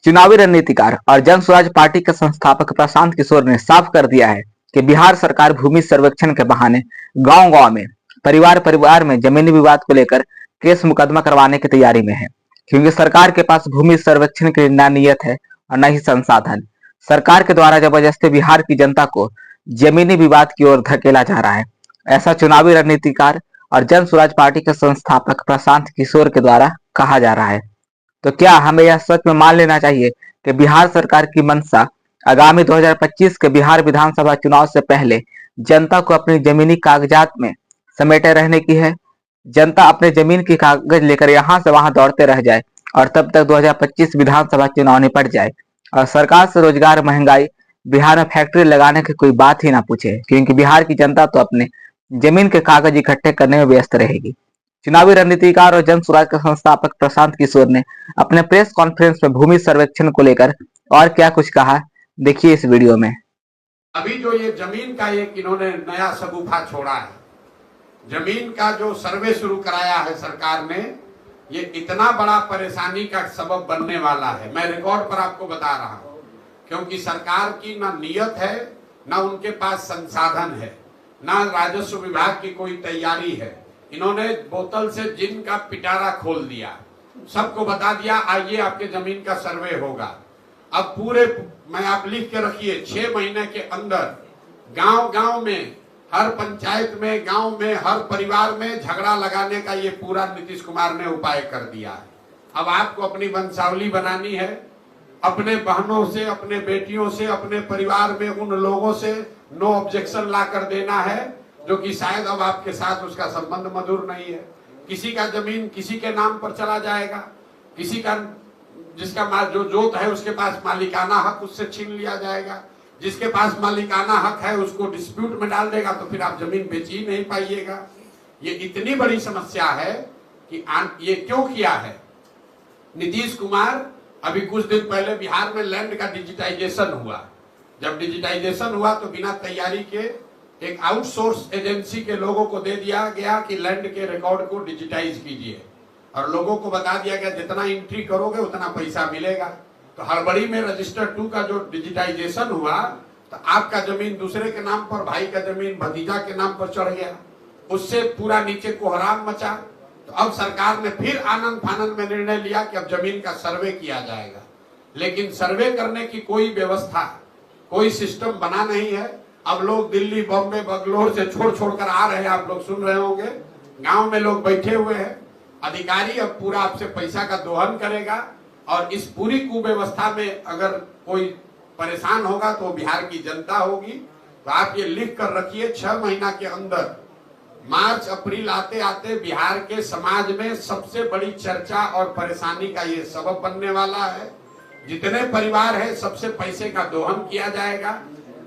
चुनावी रणनीतिकार और जन स्वराज पार्टी के संस्थापक प्रशांत किशोर ने साफ कर दिया है कि बिहार सरकार भूमि सर्वेक्षण के बहाने गांव-गांव में, परिवार-परिवार में जमीनी विवाद को लेकर केस मुकदमा करवाने की तैयारी में है, क्योंकि सरकार के पास भूमि सर्वेक्षण के लिए न नीयत है और न ही संसाधन। सरकार के द्वारा जबरदस्ती बिहार की जनता को जमीनी विवाद की ओर धकेला जा रहा है, ऐसा चुनावी रणनीतिकार और जन स्वराज पार्टी के संस्थापक प्रशांत किशोर के द्वारा कहा जा रहा है। तो क्या हमें यह सच में मान लेना चाहिए कि बिहार सरकार की मंशा आगामी 2025 के बिहार विधानसभा चुनाव से पहले जनता को अपनी जमीनी कागजात में समेटे रहने की है? जनता अपने जमीन की कागज लेकर यहाँ से वहां दौड़ते रह जाए और तब तक 2025 विधानसभा चुनाव निपट जाए और सरकार से रोजगार, महंगाई, बिहार में फैक्ट्री लगाने की कोई बात ही ना पूछे, क्योंकि बिहार की जनता तो अपने जमीन के कागज इकट्ठे करने में व्यस्त रहेगी। चुनावी रणनीतिकार और जन स्वराज के संस्थापक प्रशांत किशोर ने अपने प्रेस कॉन्फ्रेंस में भूमि सर्वेक्षण को लेकर और क्या कुछ कहा, देखिए इस वीडियो में। अभी जो ये जमीन का एक इन्होंने नया शगुफा छोड़ा है, जमीन का जो सर्वे शुरू कराया है सरकार ने, ये इतना बड़ा परेशानी का सबब बनने वाला है। मैं रिकॉर्ड पर आपको बता रहा हूं, क्योंकि सरकार की ना नियत है, ना उनके पास संसाधन है, ना राजस्व विभाग की कोई तैयारी है। इन्होंने बोतल से जिन का पिटारा खोल दिया, सबको बता दिया आइए आपके जमीन का सर्वे होगा। अब पूरे मैं आप लिख के रखिए 6 महीने के अंदर गांव-गांव में, हर पंचायत में, गांव में, हर परिवार में झगड़ा लगाने का ये पूरा नीतीश कुमार ने उपाय कर दिया है। अब आपको अपनी वंशावली बनानी है, अपने बहनों से, अपने बेटियों से, अपने परिवार में उन लोगों से नो ऑब्जेक्शन ला कर देना है जो कि शायद अब आपके साथ उसका संबंध मधुर नहीं है। किसी का जमीन किसी के नाम पर चला जाएगा, किसी का जिसका जो जोत है उसके पास मालिकाना हक उससे छीन लिया जाएगा, जिसके पास मालिकाना हक है उसको डिस्प्यूट में डाल देगा, तो फिर आप जमीन बेच ही नहीं पाइएगा। ये इतनी बड़ी समस्या है कि ये क्यों किया है नीतीश कुमार। अभी कुछ दिन पहले बिहार में लैंड का डिजिटाइजेशन हुआ। जब डिजिटाइजेशन हुआ तो बिना तैयारी के एक आउटसोर्स एजेंसी के लोगों को दे दिया गया कि लैंड के रिकॉर्ड को डिजिटाइज कीजिए, और लोगों को बता दिया गया जितना एंट्री करोगे उतना पैसा मिलेगा। तो हड़बड़ी में रजिस्टर 2 का जो डिजिटाइजेशन हुआ तो आपका जमीन दूसरे के नाम पर, भाई का जमीन भतीजा के नाम पर चढ़ गया, उससे पूरा नीचे कोहराम मचा। तो अब सरकार ने फिर आनंद फानंद में निर्णय लिया कि अब जमीन का सर्वे किया जाएगा, लेकिन सर्वे करने की कोई व्यवस्था, कोई सिस्टम बना नहीं है। अब लोग दिल्ली, बॉम्बे, बंगलोर से छोड़ कर आ रहे हैं, आप लोग सुन रहे होंगे, गांव में लोग बैठे हुए हैं। अधिकारी अब पूरा आपसे पैसा का दोहन करेगा, और इस पूरी कुव्यवस्था में अगर कोई परेशान होगा तो बिहार की जनता होगी। तो आप ये लिख कर रखिए, 6 महीना के अंदर, मार्च अप्रैल आते आते बिहार के समाज में सबसे बड़ी चर्चा और परेशानी का ये सबब बनने वाला है। जितने परिवार है सबसे पैसे का दोहन किया जाएगा,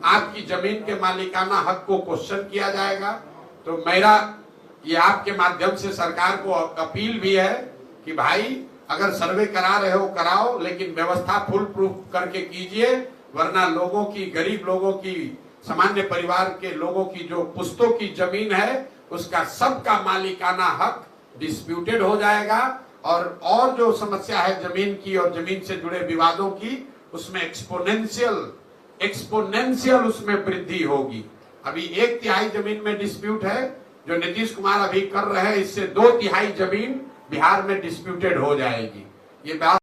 आपकी जमीन के मालिकाना हक को क्वेश्चन किया जाएगा। तो मेरा ये आपके माध्यम से सरकार को अपील भी है कि भाई अगर सर्वे करा रहे हो कराओ, लेकिन व्यवस्था फुल प्रूफ करके कीजिए, वरना लोगों की, गरीब लोगों की, सामान्य परिवार के लोगों की जो पुश्तों की जमीन है उसका सबका मालिकाना हक डिस्प्यूटेड हो जाएगा, और जो समस्या है जमीन की और जमीन से जुड़े विवादों की, उसमें एक्सपोनेंशियल उसमें वृद्धि होगी। अभी 1/3 जमीन में डिस्प्यूट है जो नीतीश कुमार अभी कर रहे हैं, इससे 2/3 जमीन बिहार में डिस्प्यूटेड हो जाएगी। ये बात